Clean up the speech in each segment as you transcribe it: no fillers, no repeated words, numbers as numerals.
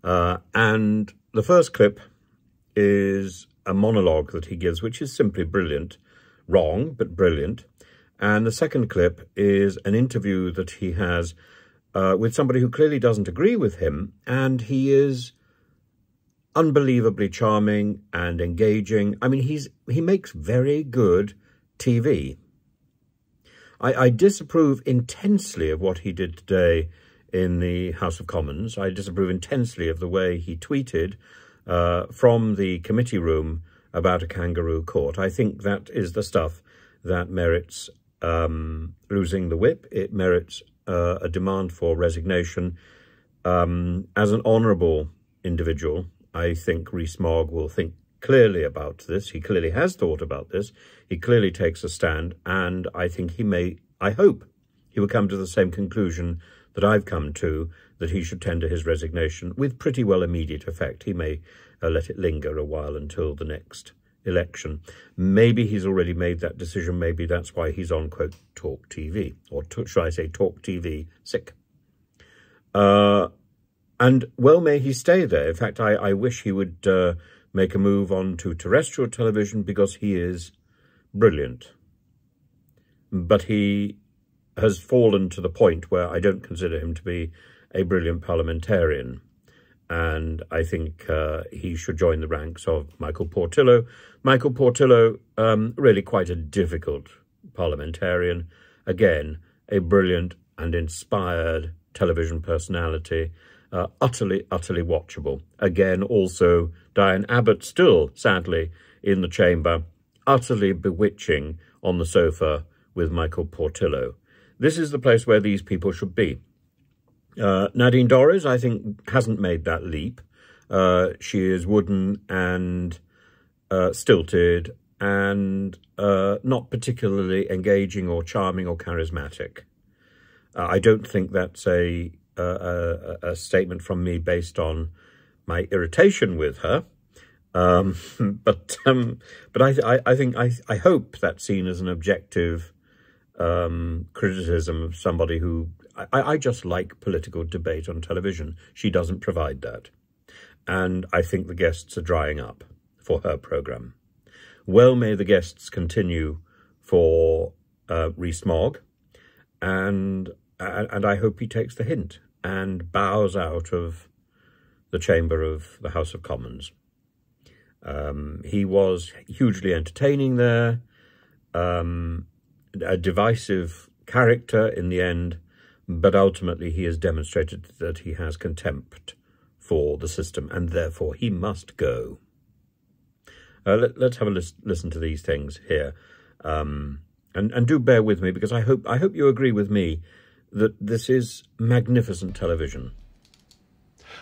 And the first clip is a monologue that he gives, which is simply brilliant, wrong, but brilliant. And the second clip is an interview that he has with somebody who clearly doesn't agree with him, and he is unbelievably charming and engaging. I mean, he makes very good TV. I disapprove intensely of what he did today in the House of Commons. I disapprove intensely of the way he tweeted from the committee room about a kangaroo court. I think that is the stuff that merits losing the whip. It merits a demand for resignation. As an honourable individual, I think Rees-Mogg will think clearly about this. He clearly has thought about this. He clearly takes a stand, and I think I hope he will come to the same conclusion that I've come to, that he should tender his resignation with pretty well immediate effect. He may let it linger a while until the next election. Maybe he's already made that decision. Maybe that's why he's on, quote, Talk TV, or should I say Talk TV sick. And well may he stay there. In fact, I wish he would make a move on to terrestrial television, because he is brilliant. But he has fallen to the point where I don't consider him to be a brilliant parliamentarian. And I think he should join the ranks of Michael Portillo. Michael Portillo, really quite a difficult parliamentarian. Again, a brilliant and inspired television personality. Utterly, utterly watchable. Again, also, Diane Abbott still, sadly, in the chamber, utterly bewitching on the sofa with Michael Portillo. This is the place where these people should be. Nadine Dorries, I think, hasn't made that leap. She is wooden and stilted and not particularly engaging or charming or charismatic. I don't think that's a statement from me based on my irritation with her, but I hope that's seen as an objective criticism of somebody who I just like political debate on television. She doesn't provide that, and I think the guests are drying up for her programme. Well may the guests continue for Rees-Mogg, and I hope he takes the hint and bows out of the chamber of the House of Commons. He was hugely entertaining there, a divisive character in the end, but ultimately he has demonstrated that he has contempt for the system, and therefore he must go. Let's have a listen to these things here, and do bear with me, because I hope you agree with me that this is magnificent television.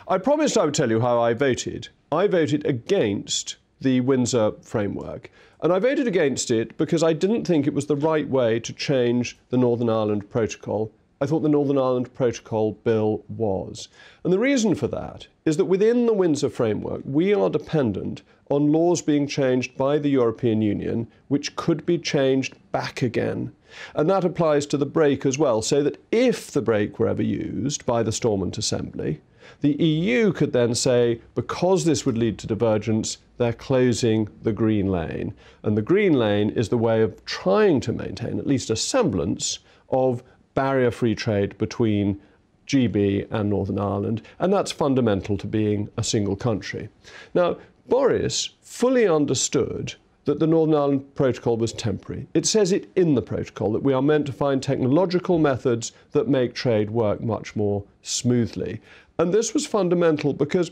I promised I would tell you how I voted. I voted against the Windsor framework, and I voted against it because I didn't think it was the right way to change the Northern Ireland Protocol. I thought the Northern Ireland Protocol bill was. And the reason for that is that within the Windsor framework, we are dependent on laws being changed by the European Union, which could be changed back again. And that applies to the break as well, so that if the break were ever used by the Stormont Assembly, the EU could then say, because this would lead to divergence, they're closing the green lane. And the green lane is the way of trying to maintain at least a semblance of barrier-free trade between GB and Northern Ireland, and that's fundamental to being a single country. Now, Boris fully understood that the Northern Ireland Protocol was temporary. It says it in the protocol that we are meant to find technological methods that make trade work much more smoothly. And this was fundamental because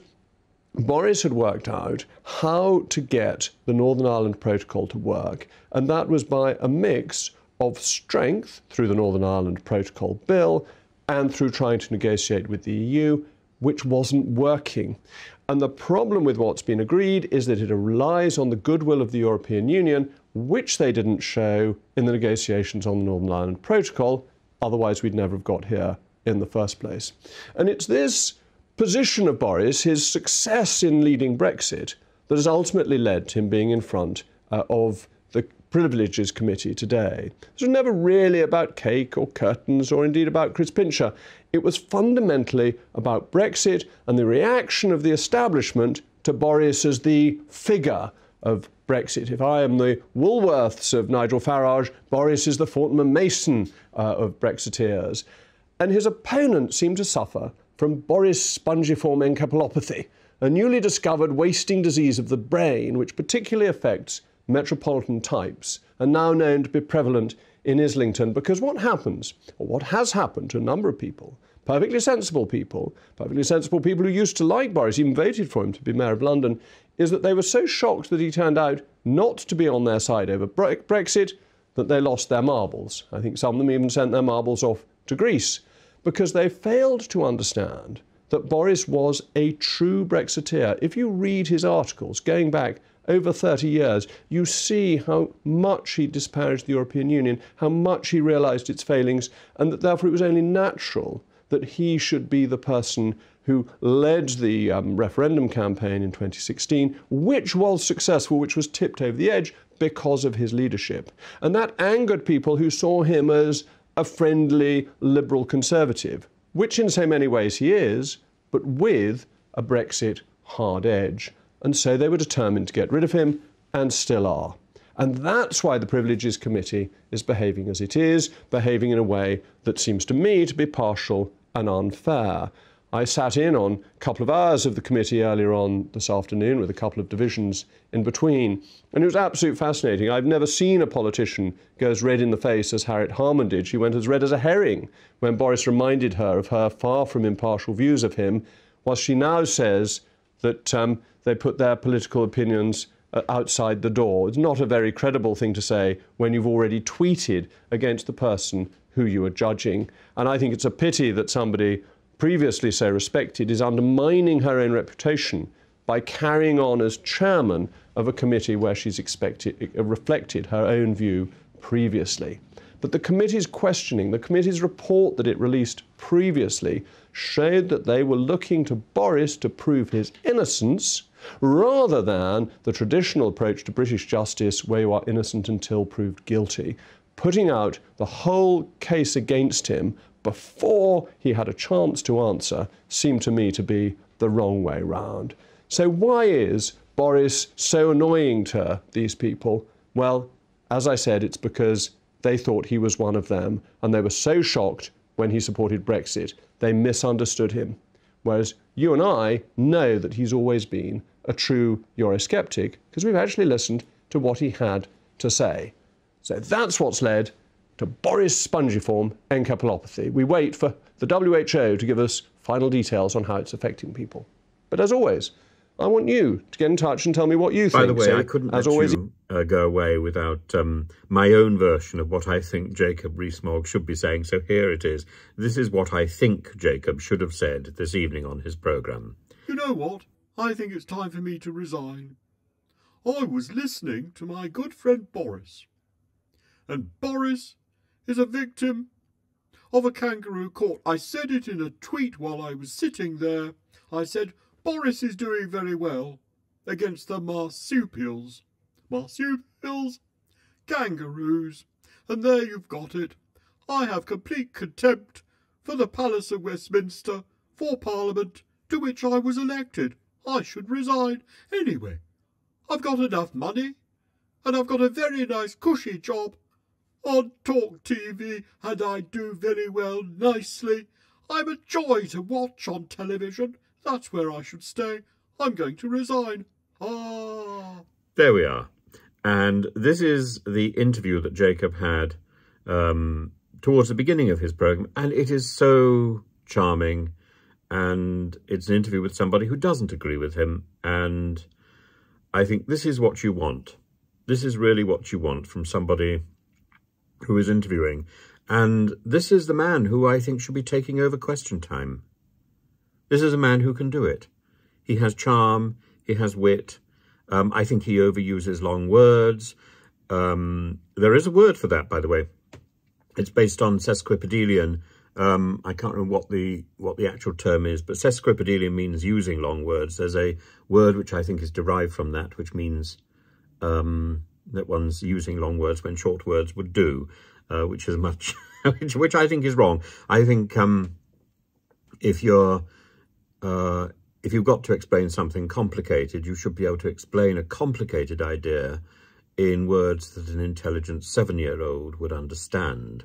Boris had worked out how to get the Northern Ireland Protocol to work, and that was by a mix of strength through the Northern Ireland Protocol bill and through trying to negotiate with the EU, which wasn't working. And the problem with what's been agreed is that it relies on the goodwill of the European Union, which they didn't show in the negotiations on the Northern Ireland Protocol. Otherwise, we'd never have got here in the first place. And it's this position of Boris, his success in leading Brexit, that has ultimately led to him being in front of the Privileges Committee today. This was never really about cake or curtains or indeed about Chris Pincher. It was fundamentally about Brexit and the reaction of the establishment to Boris as the figure of Brexit. If I am the Woolworths of Nigel Farage, Boris is the Fortnum Mason of Brexiteers. And his opponents seem to suffer from Boris spongiform encephalopathy, a newly discovered wasting disease of the brain which particularly affects metropolitan types and now known to be prevalent in Islington. Because what happens, or what has happened to a number of people, perfectly sensible people who used to like Boris, even voted for him to be Mayor of London, is that they were so shocked that he turned out not to be on their side over Brexit that they lost their marbles. I think some of them even sent their marbles off to Greece, because they failed to understand that Boris was a true Brexiteer. If you read his articles going back over 30 years, you see how much he disparaged the European Union, how much he realised its failings, and that therefore it was only natural that he should be the person who led the referendum campaign in 2016, which was successful, which was tipped over the edge because of his leadership. And that angered people who saw him as a friendly liberal conservative, which in so many ways he is, but with a Brexit hard edge. And so they were determined to get rid of him, and still are. And that's why the Privileges Committee is behaving as it is, behaving in a way that seems to me to be partial and unfair. I sat in on a couple of hours of the committee earlier on this afternoon with a couple of divisions in between, and it was absolutely fascinating. I've never seen a politician go as red in the face as Harriet Harman did. She went as red as a herring when Boris reminded her of her far from impartial views of him, while she now says that they put their political opinions outside the door. It's not a very credible thing to say when you've already tweeted against the person who you are judging. And I think it's a pity that somebody previously so respected is undermining her own reputation by carrying on as chairman of a committee where she's reflected her own view previously. But the committee's questioning, the committee's report that it released previously, showed that they were looking to Boris to prove his innocence rather than the traditional approach to British justice where you are innocent until proved guilty. Putting out the whole case against him before he had a chance to answer seemed to me to be the wrong way round. So why is Boris so annoying to these people? Well, as I said, it's because they thought he was one of them, and they were so shocked when he supported Brexit, they misunderstood him. Whereas you and I know that he's always been a true Eurosceptic because we've actually listened to what he had to say. So that's what's led to Boris spongiform encephalopathy. We wait for the WHO to give us final details on how it's affecting people. But as always, I want you to get in touch and tell me what you think. By the way, I couldn't let you go away without my own version of what I think Jacob Rees-Mogg should be saying. So here it is. This is what I think Jacob should have said this evening on his programme. You know what? I think it's time for me to resign. I was listening to my good friend Boris. And Boris is a victim of a kangaroo court. I said it in a tweet while I was sitting there. I said, Boris is doing very well against the marsupials. Marsupials? Kangaroos. And there you've got it. I have complete contempt for the Palace of Westminster, for Parliament, to which I was elected. I should resign. Anyway, I've got enough money, and I've got a very nice cushy job on Talk TV, and I do very well nicely. I'm a joy to watch on television. That's where I should stay. I'm going to resign. Ah. There we are. And this is the interview that Jacob had towards the beginning of his programme. And it is so charming. And it's an interview with somebody who doesn't agree with him. And I think this is what you want. This is really what you want from somebody who is interviewing. And this is the man who I think should be taking over Question Time. This is a man who can do it. He has charm, he has wit. I think he overuses long words. There is a word for that, by the way. It's based on sesquipedalian. I can't remember what the actual term is, but sesquipedalian means using long words. There's a word which I think is derived from that, which means that one's using long words when short words would do, which is much, which I think is wrong. I think if you've got to explain something complicated, you should be able to explain a complicated idea in words that an intelligent 7-year-old would understand.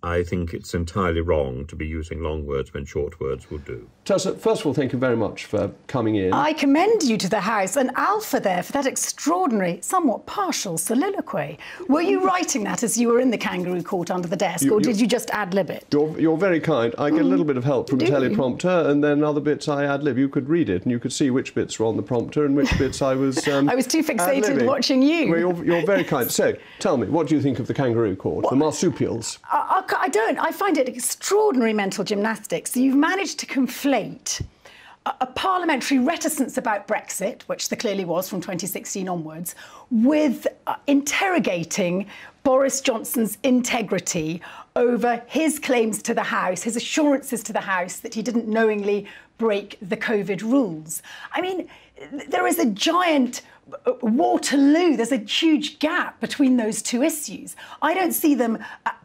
I think it's entirely wrong to be using long words when short words will do. Tessa, first of all, thank you very much for coming in. I commend you to the House and Alpha there for that extraordinary, somewhat partial soliloquy. Were you writing that as you were in the kangaroo court under the desk, or did you just ad-lib it? You're very kind. I get a little bit of help from a teleprompter, and then other bits I ad-lib. You could read it, and you could see which bits were on the prompter and which bits I was I was too fixated watching you. Well, you're very kind. So, tell me, what do you think of the kangaroo court, the marsupials? I don't. I find it extraordinary mental gymnastics. You've managed to conflate a parliamentary reticence about Brexit, which there clearly was from 2016 onwards, with interrogating Boris Johnson's integrity over his claims to the House, his assurances to the House that he didn't knowingly break the COVID rules. I mean, there is a giant Waterloo. There's a huge gap between those two issues. I don't see them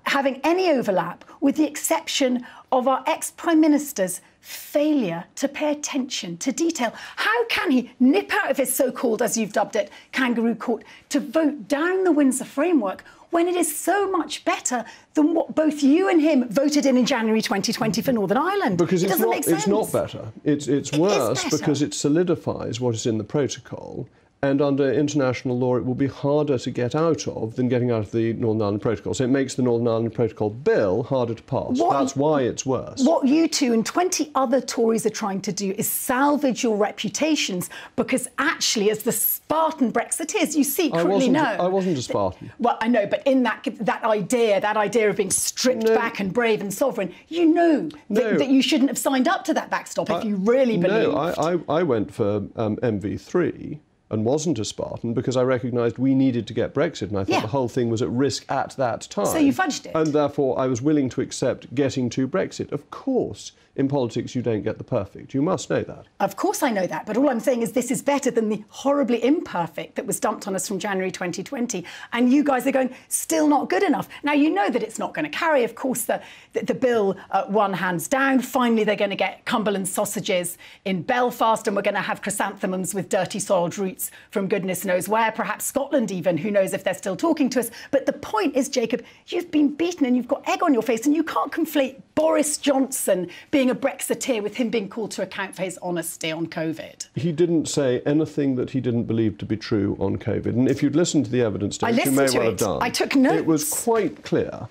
having any overlap, with the exception of our ex-Prime Minister's failure to pay attention to detail. How can he nip out of his so-called, as you've dubbed it, kangaroo court to vote down the Windsor framework when it is so much better than what both you and him voted in January 2020 for Northern Ireland? Because it doesn't make sense. It's not better. It's worse because it solidifies what is in the protocol. And under international law, it will be harder to get out of than getting out of the Northern Ireland Protocol. So it makes the Northern Ireland Protocol bill harder to pass. That's why it's worse. What you two and 20 other Tories are trying to do is salvage your reputations, because actually, as the Spartan Brexiteers, you secretly know... I wasn't a Spartan. Well, I know, but in that idea of being stripped back and brave and sovereign, you know that you shouldn't have signed up to that backstop if you really believed. No, I went for MV3 and wasn't a Spartan because I recognised we needed to get Brexit, and I thought the whole thing was at risk at that time. So you fudged it. And therefore I was willing to accept getting to Brexit. Of course, in politics you don't get the perfect. You must know that. Of course I know that, but all I'm saying is this is better than the horribly imperfect that was dumped on us from January 2020, and you guys are going, still not good enough. Now, you know that it's not going to carry. Of course, the bill won hands down. Finally, they're going to get Cumberland sausages in Belfast, and we're going to have chrysanthemums with dirty soiled roots from goodness knows where, perhaps Scotland even, who knows if they're still talking to us. But the point is, Jacob, you've been beaten and you've got egg on your face, and you can't conflate Boris Johnson being a Brexiteer with him being called to account for his honesty on COVID. He didn't say anything that he didn't believe to be true on COVID. And if you'd listened to the evidence, Derek, you may well have done. I took notes. It was quite clear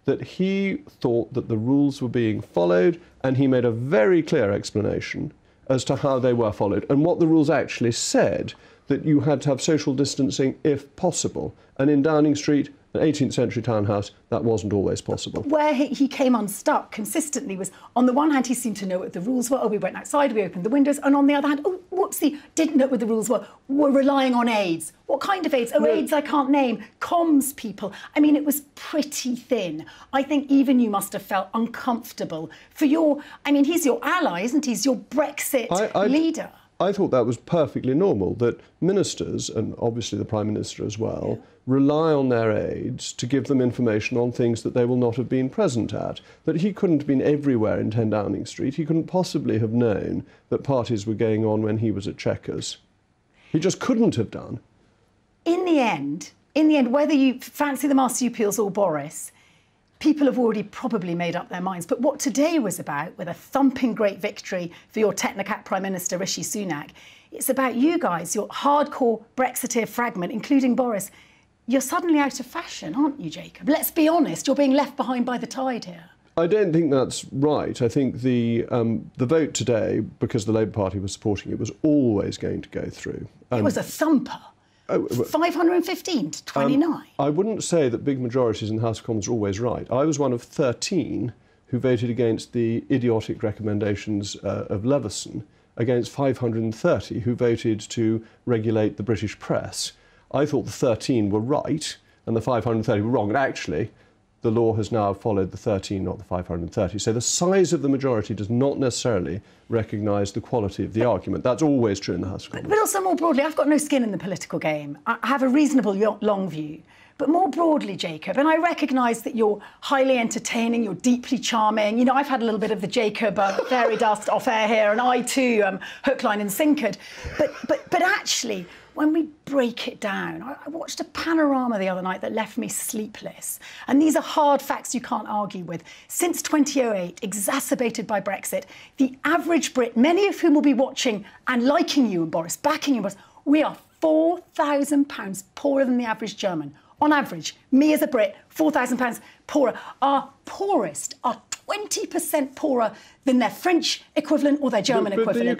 that he thought that the rules were being followed, and he made a very clear explanation as to how they were followed and what the rules actually said, that you had to have social distancing if possible. And in Downing Street, an 18th century townhouse, that wasn't always possible. Where he came unstuck consistently was, on the one hand, he seemed to know what the rules were. Oh, we went outside, we opened the windows. And on the other hand, oh, whoopsie, didn't know what the rules were. We're relying on aids. What kind of aids? Oh, aids I can't name. Comms people. I mean, it was pretty thin. I think even you must have felt uncomfortable for your... I mean, he's your ally, isn't he? He's your Brexit leader. I thought that was perfectly normal, that ministers, and obviously the Prime Minister as well, rely on their aides to give them information on things that they will not have been present at. That he couldn't have been everywhere in 10 Downing Street. He couldn't possibly have known that parties were going on when he was at Chequers. He just couldn't have done. In the end, whether you fancy the marsupials or Boris, people have already probably made up their minds. But what today was about, with a thumping great victory for your technocrat Prime Minister Rishi Sunak, it's about you guys, your hardcore Brexiteer fragment, including Boris. You're suddenly out of fashion, aren't you, Jacob? Let's be honest, you're being left behind by the tide here. I don't think that's right. I think the vote today, because the Labour Party was supporting it, was always going to go through. It was a thumper. 515 to 29. I wouldn't say that big majorities in the House of Commons are always right. I was one of 13 who voted against the idiotic recommendations of Leveson, against 530 who voted to regulate the British press. I thought the 13 were right and the 530 were wrong. And actually, the law has now followed the 13, not the 530. So the size of the majority does not necessarily recognise the quality of the argument. That's always true in the House of Commons. But also more broadly, I've got no skin in the political game. I have a reasonable long view. But more broadly, Jacob, and I recognise that you're highly entertaining, you're deeply charming. You know, I've had a little bit of the Jacob fairy dust off air here, and I too hook, line and sinkered. But actually, when we break it down, I watched a panorama the other night that left me sleepless. And these are hard facts you can't argue with. Since 2008, exacerbated by Brexit, the average Brit, many of whom will be watching and liking you and Boris, backing you and Boris, we are £4,000 poorer than the average German. On average, me as a Brit, £4,000 poorer. Our poorest are 20% poorer than their French equivalent or their German equivalent.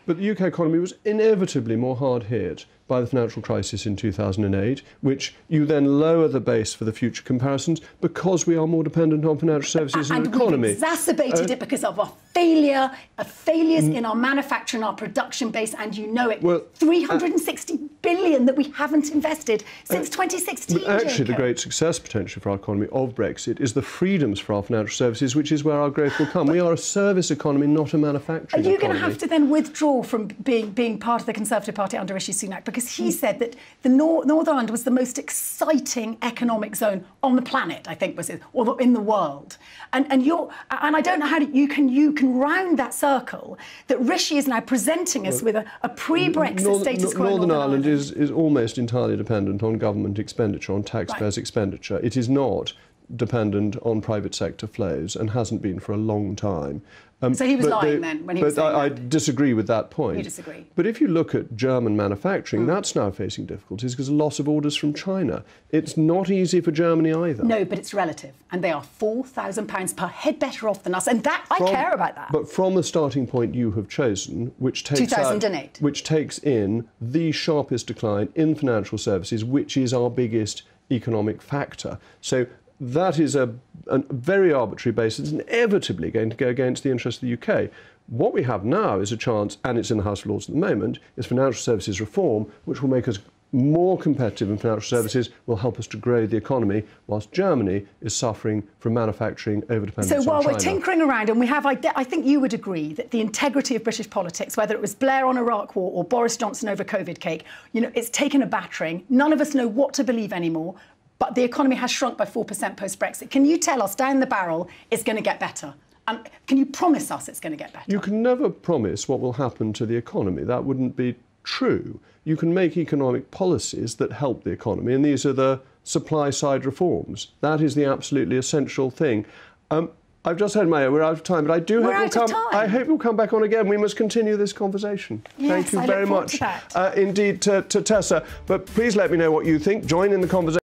But the UK economy was inevitably more hard hit by the financial crisis in 2008, which you then lower the base for the future comparisons because we are more dependent on financial services and the economy. We've exacerbated it because of our failures in our manufacturing, our production base, and you know it. Well, 360 billion that we haven't invested since 2016. Actually, Jacob. the great success potential for our economy of Brexit is the freedoms for our financial services, which is where our growth will come. We are a service economy, not a manufacturing economy. Are you going to have to then withdraw from being part of the Conservative Party under Rishi Sunak? Because he said that the Northern Ireland was the most exciting economic zone on the planet, I think was it, or in the world. And I don't know how you can round that circle that Rishi is now presenting us with a pre-Brexit status quo. Northern Ireland is almost entirely dependent on government expenditure, on taxpayers' expenditure. It is not dependent on private sector flows and hasn't been for a long time. So he was lying then when he was saying I disagree with that point. You disagree. But if you look at German manufacturing, that's now facing difficulties because of loss of orders from China. It's not easy for Germany either. No, but it's relative. And they are £4,000 per head better off than us. And that I care about that. But from the starting point you have chosen, which takes 2008. Which takes in the sharpest decline in financial services, which is our biggest economic factor. So that is a very arbitrary basis, inevitably going to go against the interests of the UK. What we have now is a chance, and it's in the House of Lords at the moment, is financial services reform, which will make us more competitive in financial services, will help us to grow the economy, whilst Germany is suffering from manufacturing overdependence on China. So while we're tinkering around, and we have, I think you would agree that the integrity of British politics, whether it was Blair on Iraq War or Boris Johnson over COVID cake, you know, it's taken a battering. None of us know what to believe anymore. But the economy has shrunk by 4% post-Brexit. Can you tell us, down the barrel, it's going to get better? Can you promise us it's going to get better? You can never promise what will happen to the economy. That wouldn't be true. You can make economic policies that help the economy, and these are the supply-side reforms. That is the absolutely essential thing. I've just said, Mayor, we're out of time, but I hope you'll come back on again. We must continue this conversation. Yes, Thank you very much. To that. Indeed, to Tessa. But please let me know what you think. Join in the conversation.